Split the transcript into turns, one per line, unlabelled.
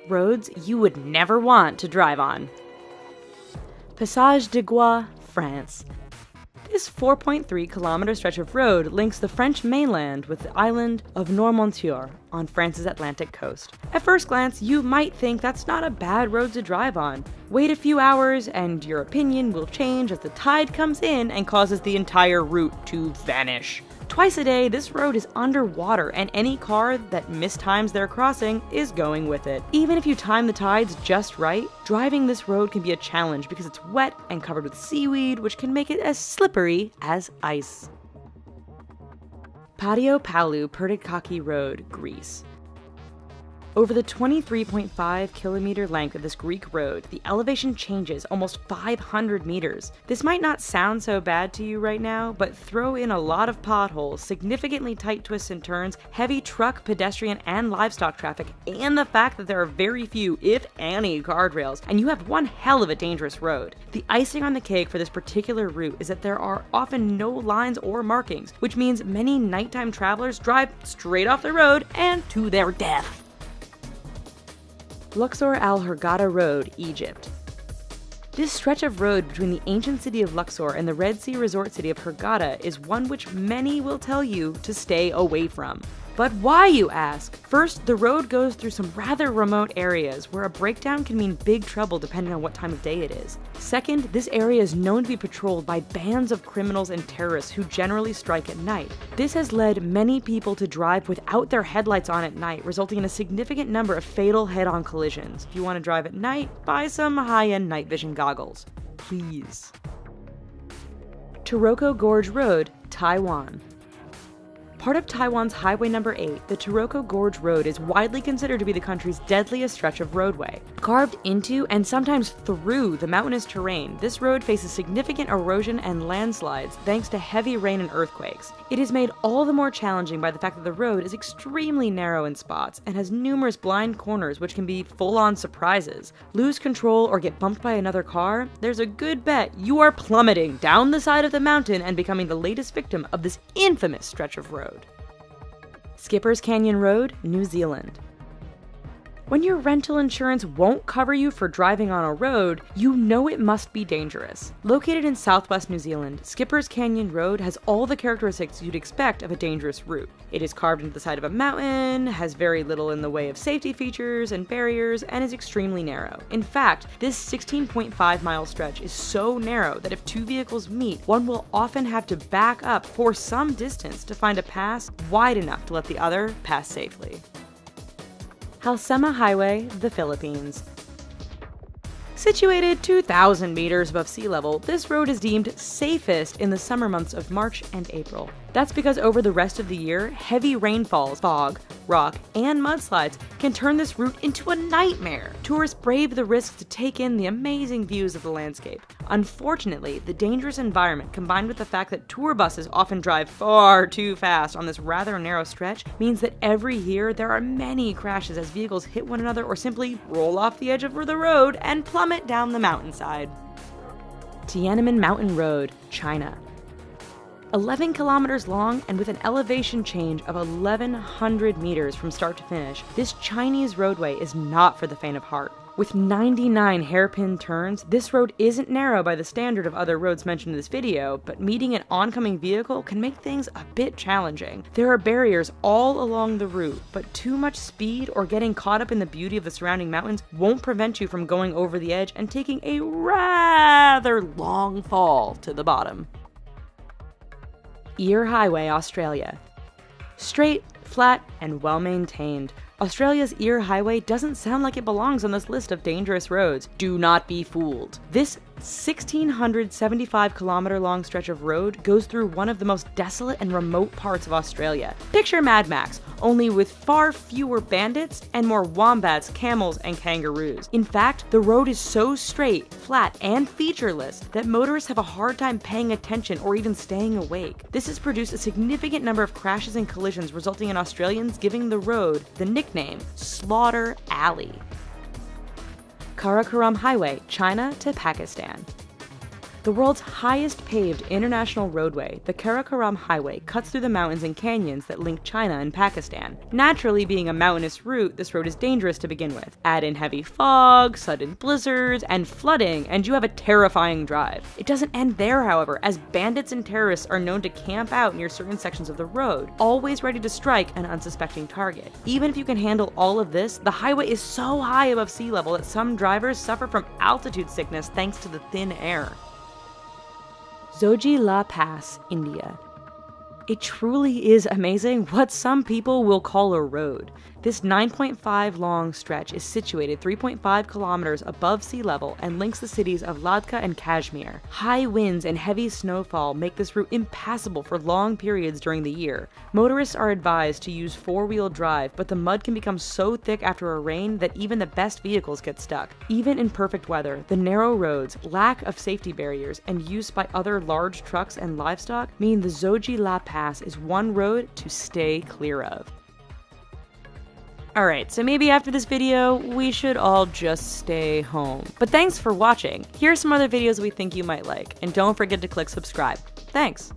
roads you would never want to drive on. Passage de Gois, France. This 4.3-kilometer stretch of road links the French mainland with the island of Noirmoutier on France's Atlantic coast. At first glance, you might think that's not a bad road to drive on. Wait a few hours and your opinion will change as the tide comes in and causes the entire route to vanish. Twice a day, this road is underwater, and any car that mistimes their crossing is going with it. Even if you time the tides just right, driving this road can be a challenge because it's wet and covered with seaweed, which can make it as slippery as ice. Patio Palu Pertikachi Road, Greece. Over the 23.5-kilometer length of this Greek road, the elevation changes almost 500 meters. This might not sound so bad to you right now, but throw in a lot of potholes, significantly tight twists and turns, heavy truck, pedestrian, and livestock traffic, and the fact that there are very few, if any, guardrails, and you have one hell of a dangerous road. The icing on the cake for this particular route is that there are often no lines or markings, which means many nighttime travelers drive straight off the road and to their death. Luxor Al Hurghada Road, Egypt. This stretch of road between the ancient city of Luxor and the Red Sea resort city of Hurghada is one which many will tell you to stay away from. But why, you ask? First, the road goes through some rather remote areas where a breakdown can mean big trouble depending on what time of day it is. Second, this area is known to be patrolled by bands of criminals and terrorists who generally strike at night. This has led many people to drive without their headlights on at night, resulting in a significant number of fatal head-on collisions. If you want to drive at night, buy some high-end night vision goggles. Please. Taroko Gorge Road, Taiwan. Part of Taiwan's Highway No. 8, the Taroko Gorge Road is widely considered to be the country's deadliest stretch of roadway. Carved into and sometimes through the mountainous terrain, this road faces significant erosion and landslides thanks to heavy rain and earthquakes. It is made all the more challenging by the fact that the road is extremely narrow in spots and has numerous blind corners which can be full-on surprises. Lose control or get bumped by another car? There's a good bet you are plummeting down the side of the mountain and becoming the latest victim of this infamous stretch of road. Skipper's Canyon Road, New Zealand. When your rental insurance won't cover you for driving on a road, you know it must be dangerous. Located in southwest New Zealand, Skipper's Canyon Road has all the characteristics you'd expect of a dangerous route. It is carved into the side of a mountain, has very little in the way of safety features and barriers, and is extremely narrow. In fact, this 16.5-mile stretch is so narrow that if two vehicles meet, one will often have to back up for some distance to find a pass wide enough to let the other pass safely. Halsema Highway, the Philippines. Situated 2,000 meters above sea level, this road is deemed safest in the summer months of March and April. That's because over the rest of the year, heavy rainfalls, fog, rock, and mudslides can turn this route into a nightmare. Tourists brave the risk to take in the amazing views of the landscape. Unfortunately, the dangerous environment combined with the fact that tour buses often drive far too fast on this rather narrow stretch means that every year there are many crashes as vehicles hit one another or simply roll off the edge of the road and plummet down the mountainside. Tiananmen Mountain Road, China. 11 kilometers long and with an elevation change of 1,100 meters from start to finish, this Chinese roadway is not for the faint of heart. With 99 hairpin turns, this road isn't narrow by the standard of other roads mentioned in this video, but meeting an oncoming vehicle can make things a bit challenging. There are barriers all along the route, but too much speed or getting caught up in the beauty of the surrounding mountains won't prevent you from going over the edge and taking a rather long fall to the bottom. Eyre Highway, Australia. Straight, flat, and well-maintained, Australia's Eyre Highway doesn't sound like it belongs on this list of dangerous roads. Do not be fooled. This 1,675-kilometer long stretch of road goes through one of the most desolate and remote parts of Australia. Picture Mad Max, only with far fewer bandits and more wombats, camels, and kangaroos. In fact, the road is so straight, flat, and featureless that motorists have a hard time paying attention or even staying awake. This has produced a significant number of crashes and collisions, resulting in Australians giving the road the nickname Slaughter Alley. Karakoram Highway, China to Pakistan. The world's highest paved international roadway, the Karakoram Highway, cuts through the mountains and canyons that link China and Pakistan. Naturally, being a mountainous route, this road is dangerous to begin with. Add in heavy fog, sudden blizzards, and flooding, and you have a terrifying drive. It doesn't end there, however, as bandits and terrorists are known to camp out near certain sections of the road, always ready to strike an unsuspecting target. Even if you can handle all of this, the highway is so high above sea level that some drivers suffer from altitude sickness thanks to the thin air. Zojila Pass, India. It truly is amazing what some people will call a road. This 9.5 long stretch is situated 3.5 kilometers above sea level and links the cities of Ladakh and Kashmir. High winds and heavy snowfall make this route impassable for long periods during the year. Motorists are advised to use four-wheel drive, but the mud can become so thick after a rain that even the best vehicles get stuck. Even in perfect weather, the narrow roads, lack of safety barriers, and use by other large trucks and livestock mean the Zojila Pass is one road to stay clear of. Alright, so maybe after this video, we should all just stay home. But thanks for watching. Here are some other videos we think you might like, and don't forget to click subscribe. Thanks!